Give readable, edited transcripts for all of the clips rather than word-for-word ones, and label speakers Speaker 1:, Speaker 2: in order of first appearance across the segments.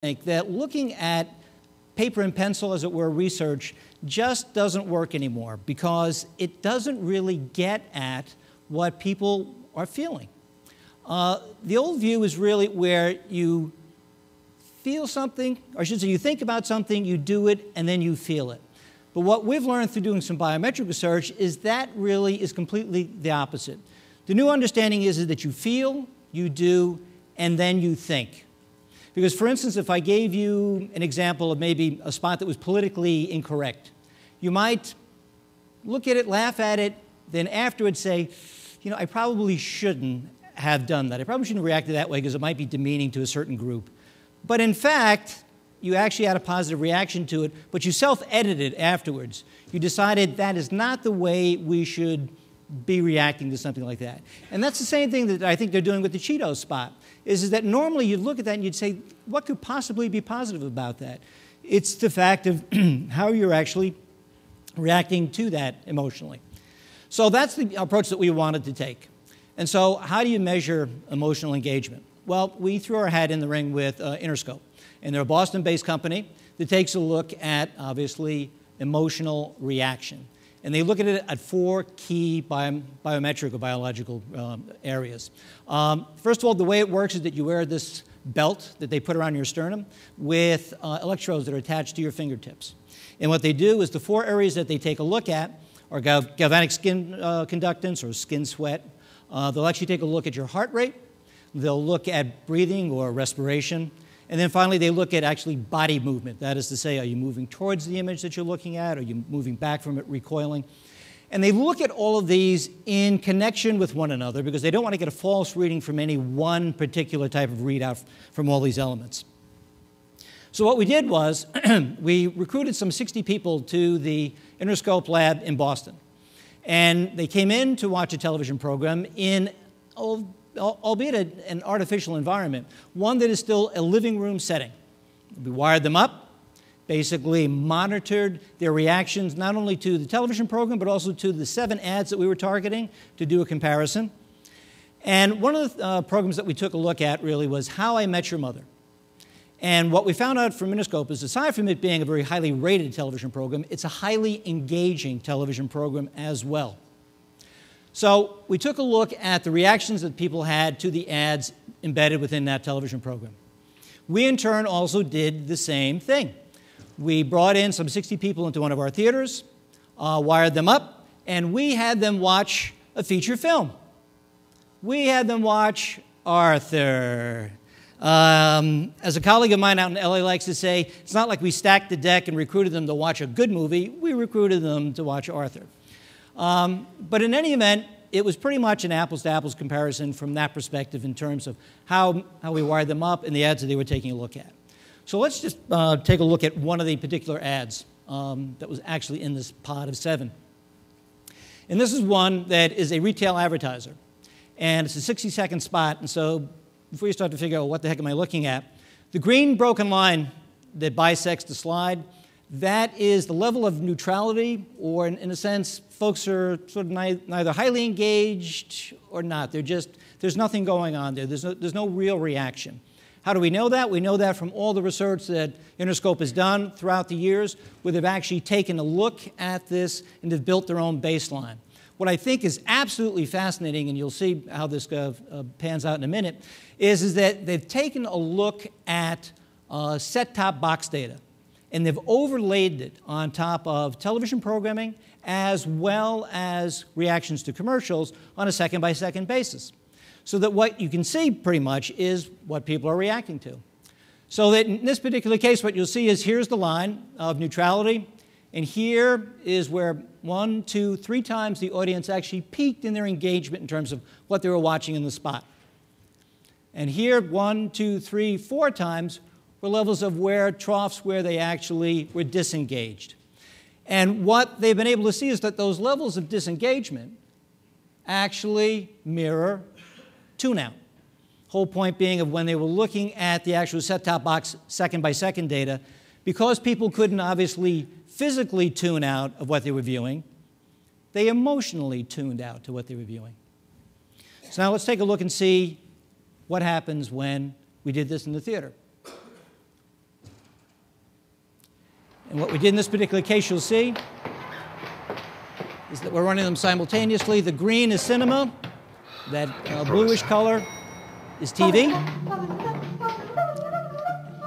Speaker 1: think that looking at paper and pencil, as it were, research just doesn't work anymore because it doesn't really get at what people are feeling. The old view is really where you feel something, or I should say you think about something, you do it, and then you feel it. But what we've learned through doing some biometric research is that really is completely the opposite. The new understanding is that you feel, you do, and then you think. Because, for instance, if I gave you an example of maybe a spot that was politically incorrect, you might look at it, laugh at it, then afterwards say, you know, I probably shouldn't have done that. I probably shouldn't have reacted that way because it might be demeaning to a certain group. But in fact, you actually had a positive reaction to it, but you self-edited afterwards. You decided that is not the way we should be reacting to something like that. And that's the same thing that I think they're doing with the Cheetos spot, is that normally you'd look at that and you'd say, what could possibly be positive about that? It's the fact of how you're actually reacting to that emotionally. So that's the approach that we wanted to take. And so how do you measure emotional engagement? Well, we threw our hat in the ring with Interscope. And they're a Boston-based company that takes a look at, obviously, emotional reaction. And they look at it at 4 key biometric or biological areas. First of all, the way it works is that you wear this belt that they put around your sternum with electrodes that are attached to your fingertips. And what they do is the 4 areas that they take a look at are galvanic skin conductance or skin sweat. They'll actually take a look at your heart rate. They'll look at breathing or respiration. And then finally, they look at actually body movement. That is to say, are you moving towards the image that you're looking at? Are you moving back from it, recoiling? And they look at all of these in connection with one another because they don't want to get a false reading from any one particular type of readout from all these elements. So what we did was we recruited some 60 people to the Interscope lab in Boston. And they came in to watch a television program in albeit an artificial environment, one that is still a living room setting. We wired them up, basically monitored their reactions not only to the television program, but also to the 7 ads that we were targeting to do a comparison. And one of the programs that we took a look at really was How I Met Your Mother. And what we found out from Interscope is, aside from it being a very highly rated television program, it's a highly engaging television program as well. So we took a look at the reactions that people had to the ads embedded within that television program. We, in turn, also did the same thing. We brought in some 60 people into one of our theaters, wired them up, and we had them watch a feature film. We had them watch Arthur. As a colleague of mine out in LA likes to say, it's not like we stacked the deck and recruited them to watch a good movie. We recruited them to watch Arthur. But in any event, it was pretty much an apples-to-apples comparison from that perspective in terms of how we wired them up and the ads that they were taking a look at. So let's just take a look at one of the particular ads that was actually in this pod of 7. And this is one that is a retail advertiser. And it's a 60-second spot. And so before you start to figure out what the heck am I looking at, the green broken line that bisects the slide, that is the level of neutrality, or in a sense, folks are sort of neither highly engaged or not. There's nothing going on there. There's no real reaction. How do we know that? We know that from all the research that Interscope has done throughout the years, where they've actually taken a look at this and they've built their own baseline. What I think is absolutely fascinating, and you'll see how this pans out in a minute, is that they've taken a look at set-top box data. And they've overlaid it on top of television programming as well as reactions to commercials on a second-by-second basis. So that what you can see pretty much is what people are reacting to. So that in this particular case, what you'll see is here's the line of neutrality, and here is where 1, 2, 3 times the audience actually peaked in their engagement in terms of what they were watching in the spot. And here, 1, 2, 3, 4 times were levels of troughs where they actually were disengaged. And what they've been able to see is that those levels of disengagement actually mirror tune-out. Whole point being of when they were looking at the actual set-top box second-by-second data, because people couldn't obviously physically tune out of what they were viewing, they emotionally tuned out to what they were viewing. So now let's take a look and see what happens when we did this in the theater. And what we did in this particular case, you'll see, is that we're running them simultaneously. The green is cinema. That bluish color is TV.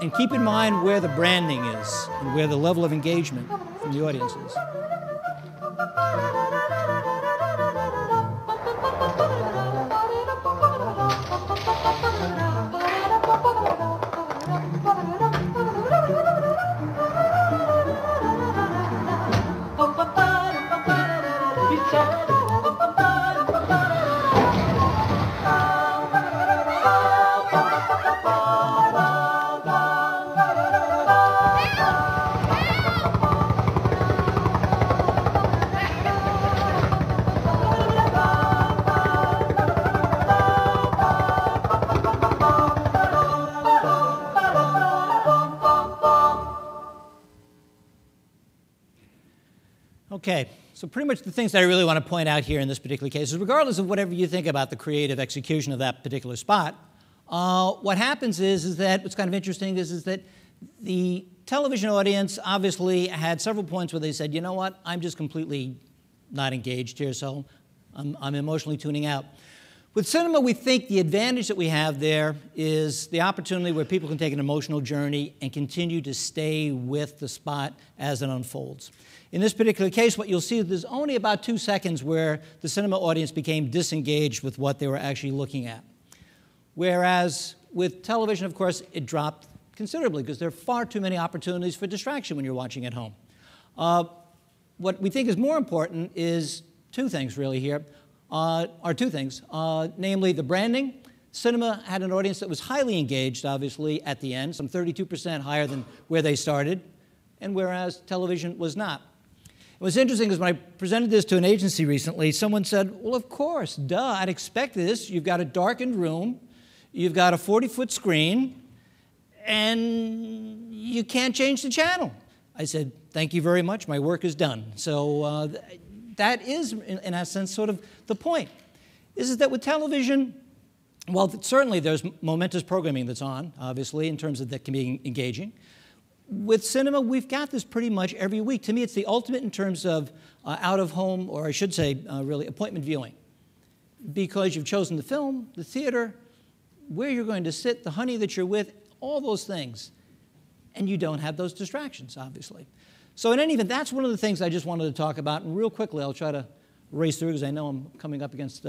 Speaker 1: And keep in mind where the branding is and where the level of engagement from the audience is. Okay, so pretty much the things that I really want to point out here in this particular case is regardless of whatever you think about the creative execution of that particular spot, what happens is that what's kind of interesting is that the television audience obviously had several points where they said, you know what, I'm just completely not engaged here, so I'm emotionally tuning out. With cinema, we think the advantage that we have there is the opportunity where people can take an emotional journey and continue to stay with the spot as it unfolds. In this particular case, what you'll see is there's only about 2 seconds where the cinema audience became disengaged with what they were actually looking at. Whereas with television, of course, it dropped considerably because there are far too many opportunities for distraction when you're watching at home. What we think is more important is two things really here, namely the branding. Cinema had an audience that was highly engaged, obviously, at the end, some 32% higher than where they started, and whereas television was not. What's interesting is when I presented this to an agency recently, someone said, well, of course, duh, I'd expect this. You've got a darkened room, you've got a 40-foot screen, and you can't change the channel. I said, thank you very much, my work is done. So that is, in a sense, sort of the point. Is that with television, well, certainly there's momentous programming that's on, obviously, in terms of that can be engaging. With cinema, we've got this pretty much every week. To me, it's the ultimate in terms of out-of-home, or I should say, really, appointment viewing. Because you've chosen the film, the theater, where you're going to sit, the honey that you're with, all those things. And you don't have those distractions, obviously. So in any event, that's one of the things I just wanted to talk about. And real quickly, I'll try to race through because I know I'm coming up against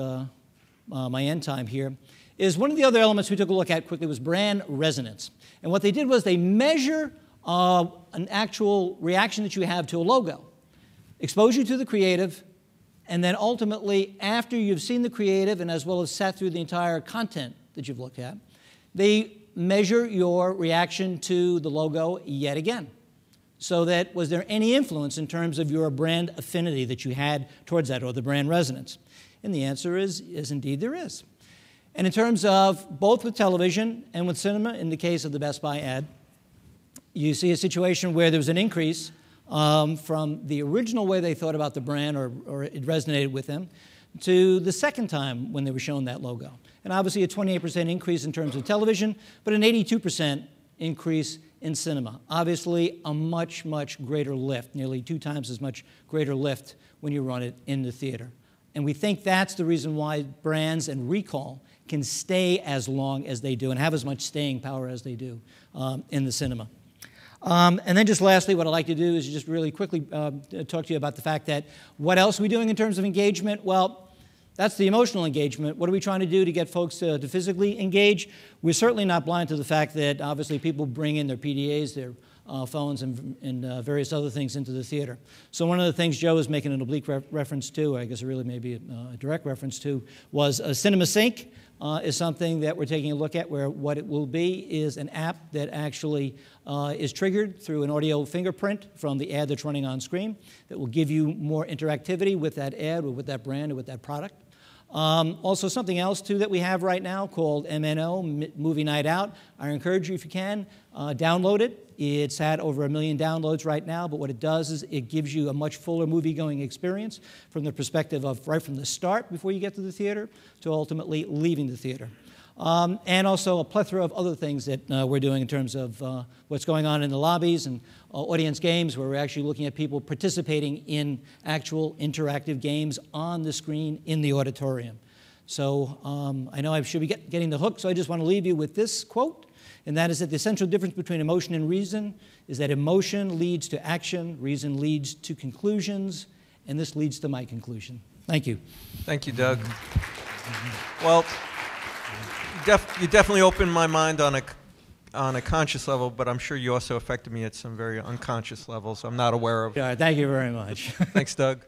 Speaker 1: my end time here, is one of the other elements we took a look at quickly was brand resonance. And what they did was they measure an actual reaction that you have to a logo, expose you to the creative, and then ultimately, after you've seen the creative and as well as sat through the entire content that you've looked at, they measure your reaction to the logo yet again. So that was there any influence in terms of your brand affinity that you had towards that, or the brand resonance? And the answer is indeed there is. And in terms of both with television and with cinema, in the case of the Best Buy ad, you see a situation where there was an increase from the original way they thought about the brand or it resonated with them to the second time when they were shown that logo. And obviously a 28% increase in terms of television, but an 82% increase in cinema. Obviously a much, much greater lift, nearly 2 times as much greater lift when you run it in the theater. And we think that's the reason why brands and recall can stay as long as they do and have as much staying power as they do in the cinema. And then just lastly, what I'd like to do is just really quickly talk to you about the fact that what else are we doing in terms of engagement? Well, that's the emotional engagement. What are we trying to do to get folks to physically engage? We're certainly not blind to the fact that obviously people bring in their PDAs, their phones, and various other things into the theater. So one of the things Joe is making an oblique reference to, I guess it really may be a direct reference to, was a Cinema Sync is something that we're taking a look at, where what it will be is an app that actually is triggered through an audio fingerprint from the ad that's running on screen that will give you more interactivity with that ad or with that brand or with that product. Also something else too that we have right now called MNO, Movie Night Out. I encourage you, if you can, download it. It's had over 1 million downloads right now, but what it does is it gives you a much fuller movie-going experience from the perspective of right from the start before you get to the theater to ultimately leaving the theater. and also a plethora of other things that we're doing in terms of what's going on in the lobbies and audience games, where we're actually looking at people participating in actual interactive games on the screen in the auditorium. So I know I should be getting the hook, so I just want to leave you with this quote, and that is that the essential difference between emotion and reason is that emotion leads to action, reason leads to conclusions, and this leads to my conclusion. Thank you.
Speaker 2: Thank you, Doug. Well, you definitely opened my mind on a conscious level, but I'm sure you also affected me at some very unconscious levels I'm not aware of.
Speaker 1: Yeah, thank you very much.
Speaker 2: Thanks, Doug.